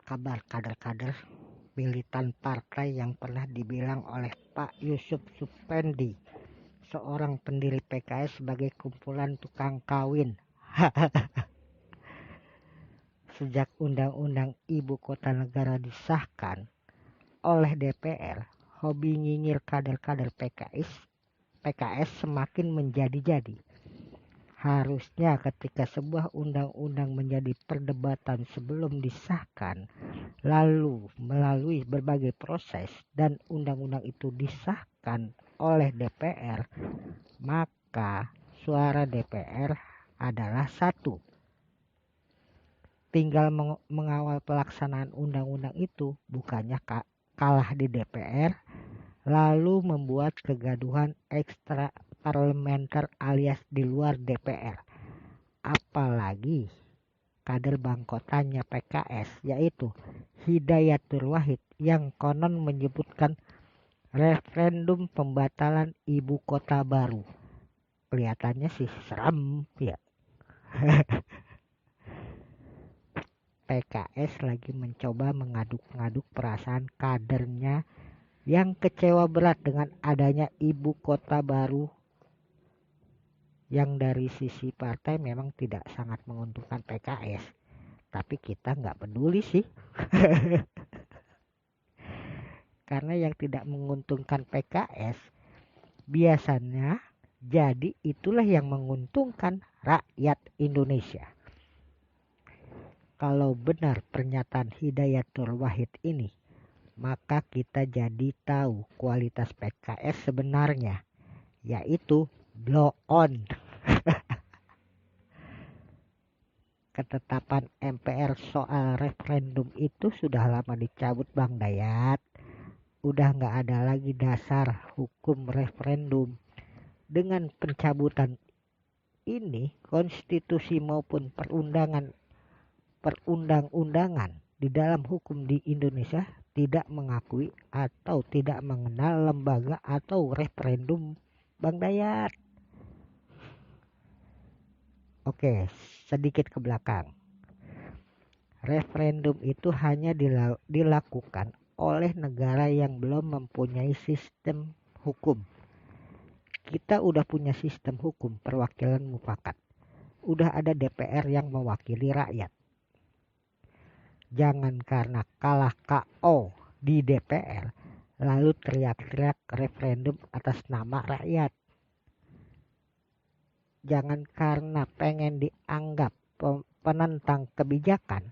kabar kader-kader militan partai yang pernah dibilang oleh Pak Yusuf Supendi, seorang pendiri PKS, sebagai kumpulan tukang kawin? Sejak Undang-Undang Ibu Kota Negara disahkan oleh DPR, hobi nyinyir kader-kader PKS semakin menjadi-jadi. Harusnya ketika sebuah undang-undang menjadi perdebatan sebelum disahkan, lalu melalui berbagai proses dan undang-undang itu disahkan oleh DPR, maka suara DPR adalah satu. Tinggal mengawal pelaksanaan undang-undang itu, bukannya kalah di DPR, lalu membuat kegaduhan ekstra parlementer alias di luar DPR. Apalagi kader bangkotannya PKS, yaitu Hidayatul Wahid, yang konon menyebutkan referendum pembatalan ibu kota baru. Kelihatannya sih serem ya. PKS lagi mencoba mengaduk-ngaduk perasaan kadernya yang kecewa berat dengan adanya ibu kota baru, yang dari sisi partai memang tidak sangat menguntungkan PKS, tapi kita nggak peduli sih. Karena yang tidak menguntungkan PKS biasanya jadi itulah yang menguntungkan rakyat Indonesia. Kalau benar pernyataan Hidayatul Wahid ini, maka kita jadi tahu kualitas PKS sebenarnya, yaitu blow on. Ketetapan MPR soal referendum itu sudah lama dicabut, Bang Dayat. Udah nggak ada lagi dasar hukum referendum. Dengan pencabutan ini, konstitusi maupun perundang-undangan di dalam hukum di Indonesia tidak mengakui atau tidak mengenal lembaga atau referendum, Bang Dayat. Oke, sedikit ke belakang. Referendum itu hanya dilakukan oleh negara yang belum mempunyai sistem hukum. Kita udah punya sistem hukum perwakilan mufakat. Udah ada DPR yang mewakili rakyat. Jangan karena kalah KO di DPR, lalu teriak-teriak referendum atas nama rakyat. Jangan karena pengen dianggap penentang kebijakan,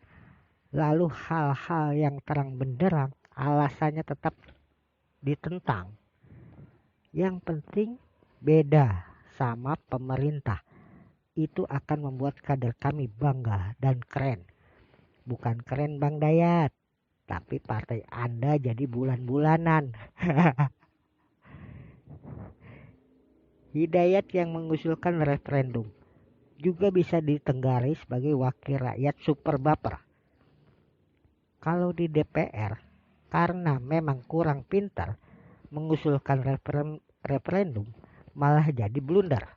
lalu hal-hal yang terang benderang alasannya tetap ditentang. Yang penting beda sama pemerintah. Itu akan membuat kader kami bangga dan keren. Bukan keren Bang Dayat, tapi partai Anda jadi bulan-bulanan. Hidayat yang mengusulkan referendum juga bisa ditenggarai sebagai wakil rakyat super baper. Kalau di DPR, karena memang kurang pintar mengusulkan referendum, malah jadi blunder.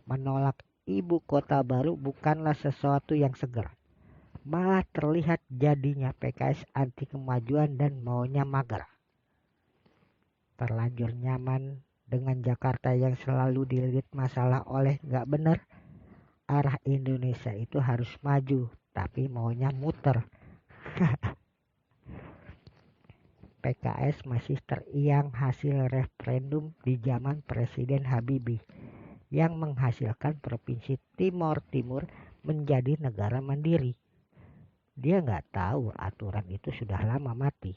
Menolak ibu kota baru bukanlah sesuatu yang segar. Malah terlihat jadinya PKS anti kemajuan dan maunya mager. Terlanjur nyaman dengan Jakarta yang selalu dililit masalah oleh nggak bener. Arah Indonesia itu harus maju, tapi maunya muter. PKS masih teriang hasil referendum di zaman Presiden Habibie yang menghasilkan Provinsi Timor Timur menjadi negara mandiri. Dia nggak tahu aturan itu sudah lama mati.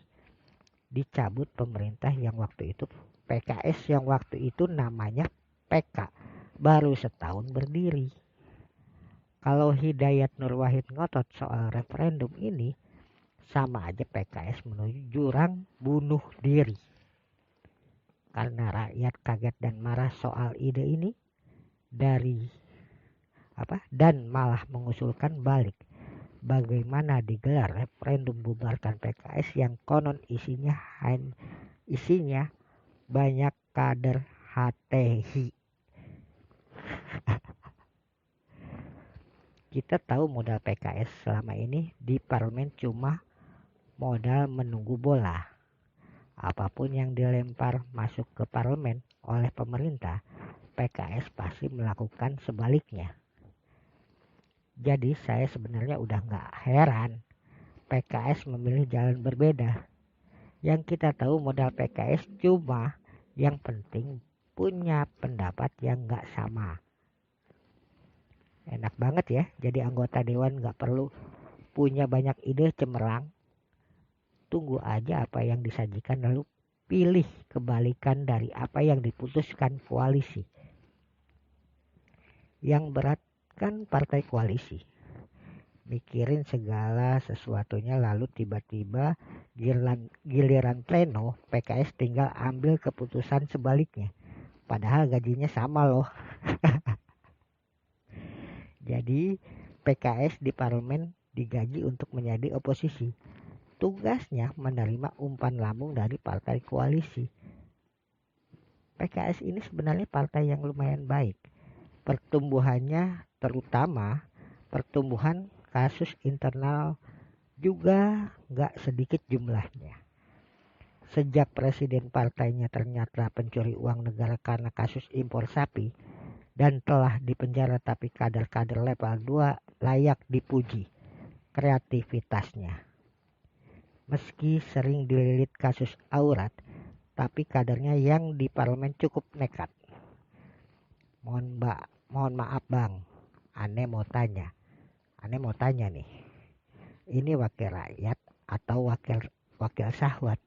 Dicabut pemerintah yang waktu itu, PKS yang waktu itu namanya PK, baru setahun berdiri. Kalau Hidayat Nur Wahid ngotot soal referendum ini, sama aja PKS menuju jurang bunuh diri. Karena rakyat kaget dan marah soal ide ini dan malah mengusulkan balik. Bagaimana digelar referendum bubarkan PKS yang konon isinya banyak kader HTI. Kita tahu modal PKS selama ini di parlemen cuma modal menunggu bola. Apapun yang dilempar masuk ke parlemen oleh pemerintah, PKS pasti melakukan sebaliknya. Jadi saya sebenarnya udah nggak heran PKS memilih jalan berbeda. Yang kita tahu modal PKS cuma yang penting punya pendapat yang nggak sama. Enak banget ya jadi anggota dewan, nggak perlu punya banyak ide cemerlang. Tunggu aja apa yang disajikan lalu pilih kebalikan dari apa yang diputuskan koalisi. Yang berat kan partai koalisi. Mikirin segala sesuatunya lalu tiba-tiba giliran pleno PKS tinggal ambil keputusan sebaliknya. Padahal gajinya sama loh. Jadi PKS di parlemen digaji untuk menjadi oposisi. Tugasnya menerima umpan lambung dari partai koalisi. PKS ini sebenarnya partai yang lumayan baik. Pertumbuhannya terutama pertumbuhan kasus internal juga gak sedikit jumlahnya. Sejak presiden partainya ternyata pencuri uang negara karena kasus impor sapi dan telah dipenjara, tapi kader-kader level 2 layak dipuji kreativitasnya. Meski sering dililit kasus aurat, tapi kadernya yang di parlemen cukup nekat. Mohon maaf bang, Ane mau tanya nih, ini wakil rakyat atau wakil syahwat?